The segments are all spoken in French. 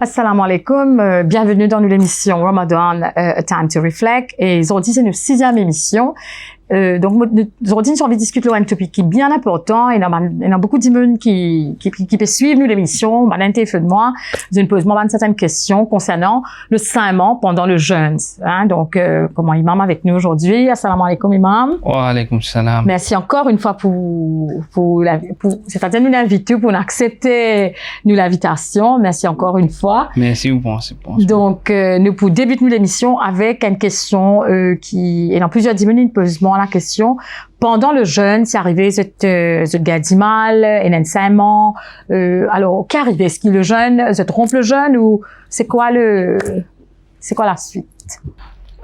Assalamu alaikum, bienvenue dans l'émission Ramadan A Time to Reflect. Et aujourd'hui, c'est notre 6e émission. Donc aujourd'hui, j'ai envie de discuter un topic qui est bien important. Il y a beaucoup de monde qui peut suivre nous l'émission. Fait de moi, je me pose moi certaines questions concernant le saintement pendant le jeûne. Hein? Donc, comment Imam avec nous aujourd'hui? Assalamu alaikum, Imam. Wa alaikum salam. Merci encore une fois c'est-à-dire nous l'inviter pour accepter nous l'invitation. Merci encore une fois. Merci vous pensez. Donc, nous pour débuter l'émission avec une question qui et dans plusieurs minutes pose moi la question pendant le jeûne, c'est arrivé cette gardie mal, un enseignement. Alors, qu'est arrivé? Est-ce qu'il le jeûne, se trompe le jeûne ou c'est quoi la suite?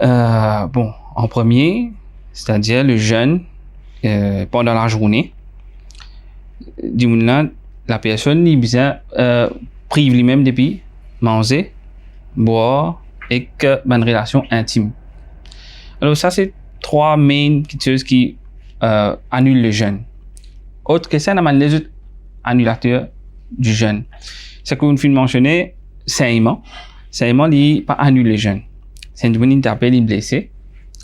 Bon, en premier, c'est-à-dire le jeûne pendant la journée. Dis-moi la personne il besoin prive lui-même depuis manger, boire et que une relation intime. Alors ça c'est 3 main choses qui annulent le jeûne. Autre que ça, on a les autres annulateurs du jeûne. C'est qu'on finit mentionner saignement. Saignement, il pas annule le jeûne. C'est une bonne interpelle, il est blessé.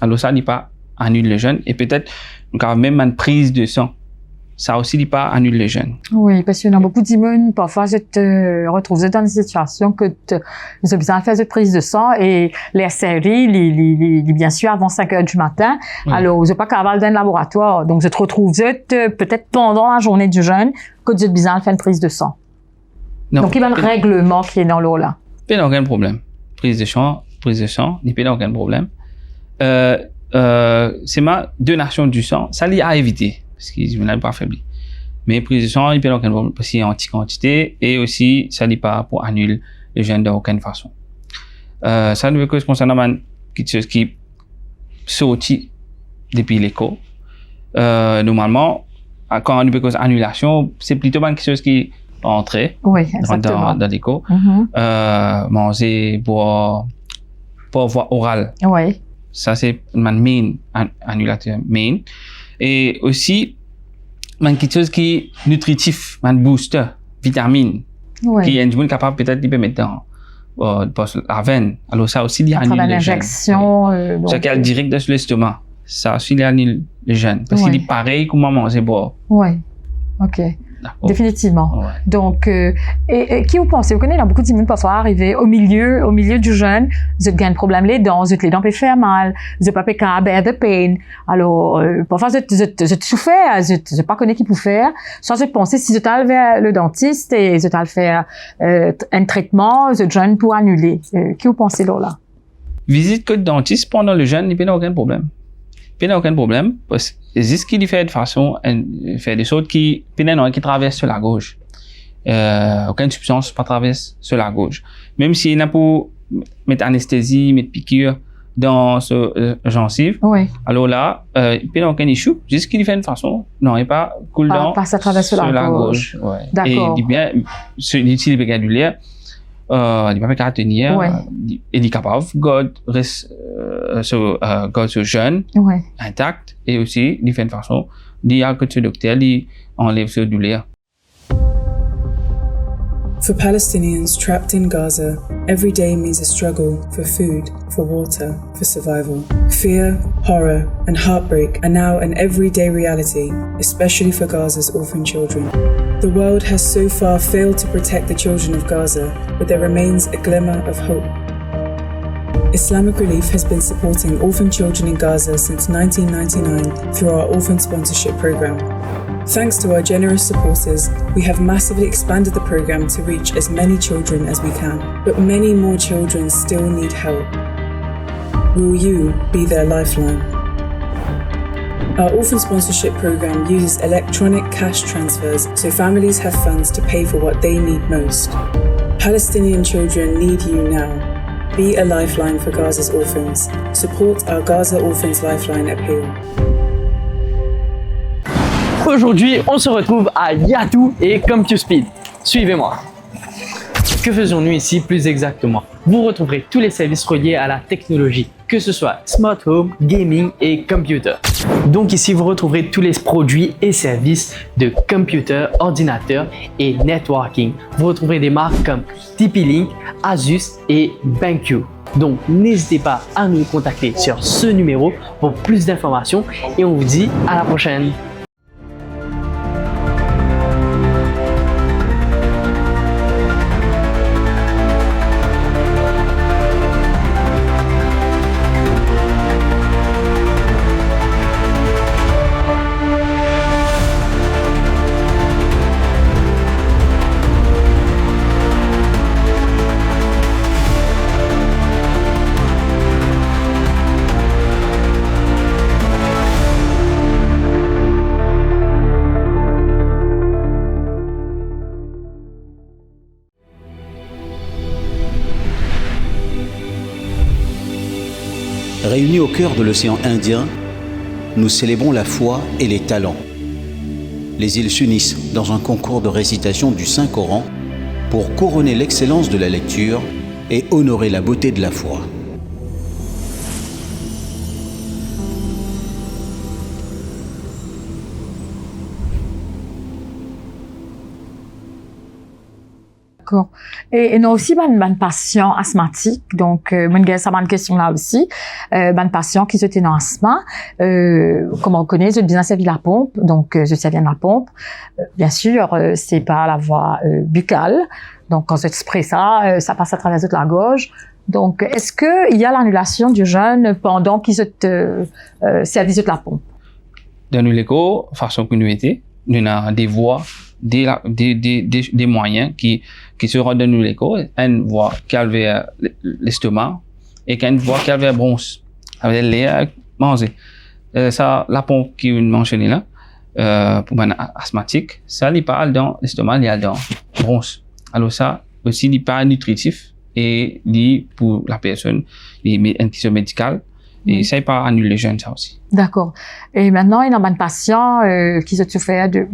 Alors ça, il pas annule le jeûne. Et peut-être, donc, même une prise de sang. Ça aussi, il pas annule le jeûne. Oui, parce qu'il y a beaucoup d'immunes. Parfois, je te retrouve dans une situation que tu as besoin de faire cette prise de sang et les séries, bien sûr, avant 5 heures du matin. Oui. Alors, je pas capable d'un laboratoire. Donc, je te retrouve peut-être pendant la journée du jeûne que tu as besoin de faire une prise de sang. Non, donc, il y a un règlement qui est dans l'eau là. Pas aucun problème. Prise de sang, il n'y a pas aucun problème. C'est ma donation du sang. Ça l'y a évité. Parce qu'ils ne l'ont pas affaibli. Mais prise de sang, il peut aucun problème parce qu'il y a anti-quantité et aussi ça n'est pas pour annuler le jeûne d'aucune façon. Ça ne veut que concernant quelque chose qui sorti depuis l'écho. Normalement, quand on veut annulation, c'est plutôt quelque chose qui entre dans l'écho. Manger, boire, pour voie orale. Oui. Ça c'est main annulateur main. Et aussi, quelque chose qui est nutritif, un booster, vitamine, qui est capable peut-être de mettre dans la veine. Alors ça aussi, il y a annulé le jeûne. Ça qui est direct dans l'estomac. Ça aussi, il y a annulé le jeûne. Parce qu'il est pareil comme manger boire. Oui, ok. D'accord. Définitivement. Ouais. Donc, et qui vous pensez? Vous connaissez, il y a beaucoup d'immunes parfois arriver au milieu du jeûne, vous avez un problème les dents peuvent faire mal, vous pas bear the pain. Alors, parfois, vous souffert, vous pas connaître qui peut faire. Soit vous pensez si vous allez vers le dentiste et vous allez faire un traitement, vous jeûne pour annuler. Qui vous pensez là? Visite que le dentiste pendant le jeûne, il n'y a aucun problème. Il n'y a aucun problème parce que c'est ce qu'il fait de façon fait des choses qui traversent sur la gauche. Aucune substance pas traverse sur la gauche. Même s'il y a pour mettre anesthésie, mettre piqûre dans ce gencive. Oui. Alors là, il n'y a aucun issue. Juste qu'il fait de façon, non, il pas coule dans ça traverse sur la gauche. Ouais. D'accord. Et bien, s'il est pégadulaire, il va pas tenir, il est capable reste ce jeûne intact et aussi il fait une façon il y a que ce docteur il enlève ce douleur. For Palestinians trapped in Gaza, every day means a struggle for food, for water, for survival. Fear, horror, and heartbreak are now an everyday reality, especially for Gaza's orphan children. The world has so far failed to protect the children of Gaza, but there remains a glimmer of hope. Islamic Relief has been supporting orphan children in Gaza since 1999 through our orphan sponsorship program. Thanks to our generous supporters, we have massively expanded the program to reach as many children as we can, but many more children still need help. Will you be their lifeline? Our orphan sponsorship program uses electronic cash transfers so families have funds to pay for what they need most. Palestinian children need you now. Be a lifeline for Gaza's orphans. Support our Gaza Orphans Lifeline appeal. Aujourd'hui, on se retrouve à Yatou et Come to Speed. Suivez-moi. Que faisons-nous ici plus exactement? Vous retrouverez tous les services reliés à la technologie, que ce soit smart home, gaming et computer. Donc ici, vous retrouverez tous les produits et services de computer, ordinateur et networking. Vous retrouverez des marques comme TP-Link, Asus et BenQ. Donc n'hésitez pas à nous contacter sur ce numéro pour plus d'informations et on vous dit à la prochaine. Réunis au cœur de l'océan Indien, nous célébrons la foi et les talents. Les îles s'unissent dans un concours de récitation du Saint-Coran pour couronner l'excellence de la lecture et honorer la beauté de la foi. D'accord. Et nous aussi, ben patient asthmatique. Donc, moi, ça m'a une question là aussi. Ben patient qui se tient en asthme. Comme on connaît, je bien servi la pompe. Donc, je servi la pompe. Bien sûr, c'est par la voie buccale. Donc, quand je spray ça, ça passe à travers toute la gorge. Donc, est-ce que il y a l'annulation du jeûne pendant qu'il se servi toute la pompe? Dans l'écho, façon que nous étions, nous avons des voies, des moyens qui se rendent dans l'écho. Une voie qui a l'estomac et une voie qui a le bronze, avec l'air manger. Ça, la pompe qui est mentionnée là, pour un asthmatique, ça n'est pas dans l'estomac, il y a dans le bronze. Alors ça, aussi, n'est pas nutritif et pour la personne, il est un petit médical. Et ça n'est pas annulé le jeûne, ça aussi. D'accord. Et maintenant, il y a un patient qui souffrait de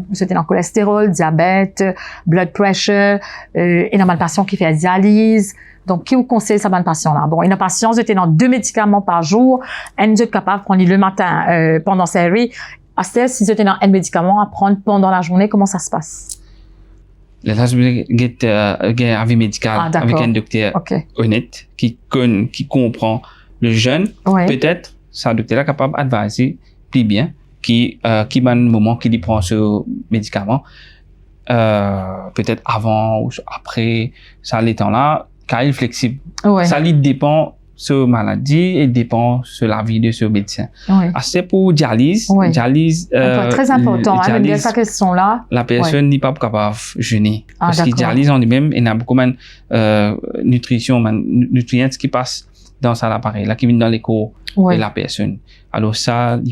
cholestérol, diabète, blood pressure. Il y a un patient qui fait la dialyse. Donc, qui vous conseille ça, bonne patient là? Bon, il y a un patient qui était dans 2 médicaments par jour. Elle est capable de prendre le matin pendant sa série. À ce si vous êtes dans un médicament à prendre pendant la journée, comment ça se passe? Là, je vais un avis médical avec un docteur honnête qui comprend le jeune, peut-être, ça docteur est capable d'adviser plus bien, qui a un moment qu'il prend ce médicament, peut-être avant ou après, ça les temps là, car il est flexible. Ça lui dépend sur maladie et dépend sur la vie de ce médecin. C'est pour dialyse. Dialyse, très important, dialyse, cette question-là. La personne n'est pas capable de jeûner. Parce que dialyse en lui-même, il y a beaucoup de nutrition, nutriments qui passent dans ça l'appareil, là qui vient dans l'écho de la personne. Alors ça, il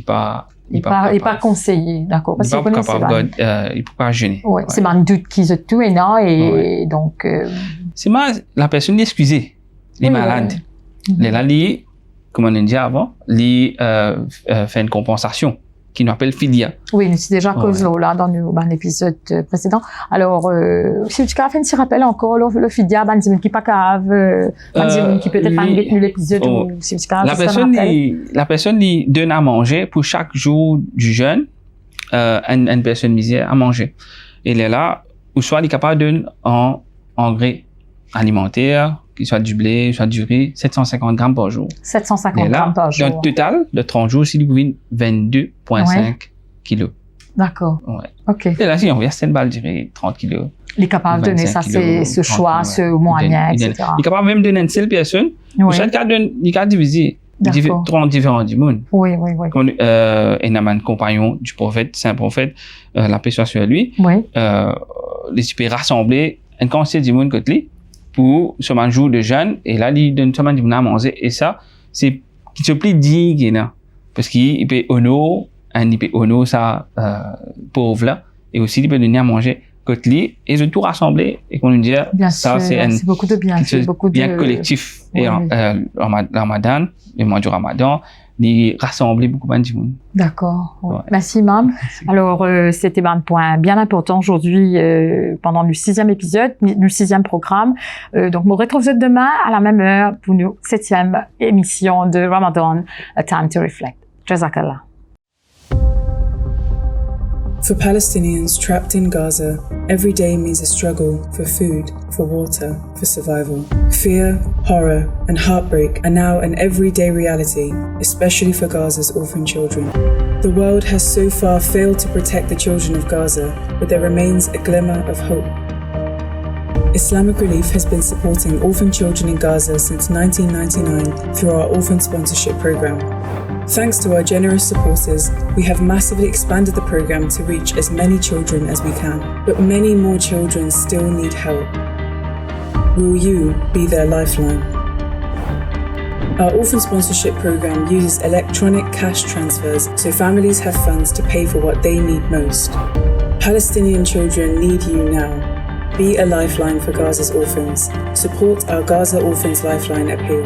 n'est pas conseillé, d'accord. Il n'est pas capable, il ne peut pas jeûner. C'est un doute qui se tout et non, et donc. C'est la personne est excusée, les malades. Là, comme on a dit avant, fait une compensation qui nous appelle fidia. Oui, nous c'est déjà cause là dans l'épisode précédent. Alors, si tu as fait un petit rappel encore, le fidia, qui pas cave, qui peut-être pas retenu l'épisode ou si tu as la personne lui donne à manger pour chaque jour du jeûne, une personne misère à manger. Et là, ou soit il est capable de donner en engrais alimentaire, qu'il soit du blé, soit du riz, 750 grammes par jour. 750 grammes par jour. Dans le total de 30 jours, il lui 22,5 kilos. D'accord. OK. Et là, si on vient 7 balles, je dirais 30 kilos. Il est capable de donner ça, c'est ce choix, ce moyen, etc. Il est capable même de donner une seule personne. Chaque cas, il a divisé 30 différents du monde. Oui. Il y a un compagnon du prophète, c'est un prophète, la paix soit sur lui. Les super rassemblés, un conseil du monde côté pour ce jour de jeûne, et là, il donne seulement du monde à manger, et ça, c'est qui se plaît digne, parce qu'il peut honorer ça, pauvre là, et aussi il peut donner à manger côté, et de tout rassembler, et qu'on lui dit, ça, c'est beaucoup de bien, bien collectif, et Ramadan, le mois du Ramadan, de rassembler beaucoup de monde. D'accord. Ouais. Merci, Mam. Alors, c'était un point bien important aujourd'hui pendant le 6e épisode, le 6e programme. Donc, nous retrouvons demain à la même heure pour notre 7e émission de Ramadan, A Time to Reflect. Jazakallah. For Palestinians trapped in Gaza, every day means a struggle for food, for water, for survival. Fear, horror, and heartbreak are now an everyday reality, especially for Gaza's orphan children. The world has so far failed to protect the children of Gaza, but there remains a glimmer of hope. Islamic Relief has been supporting orphan children in Gaza since 1999 through our orphan sponsorship program. Thanks to our generous supporters, we have massively expanded the program to reach as many children as we can. But many more children still need help. Will you be their lifeline? Our orphan sponsorship program uses electronic cash transfers so families have funds to pay for what they need most. Palestinian children need you now. Be a lifeline for Gaza's orphans. Support our Gaza Orphans Lifeline appeal.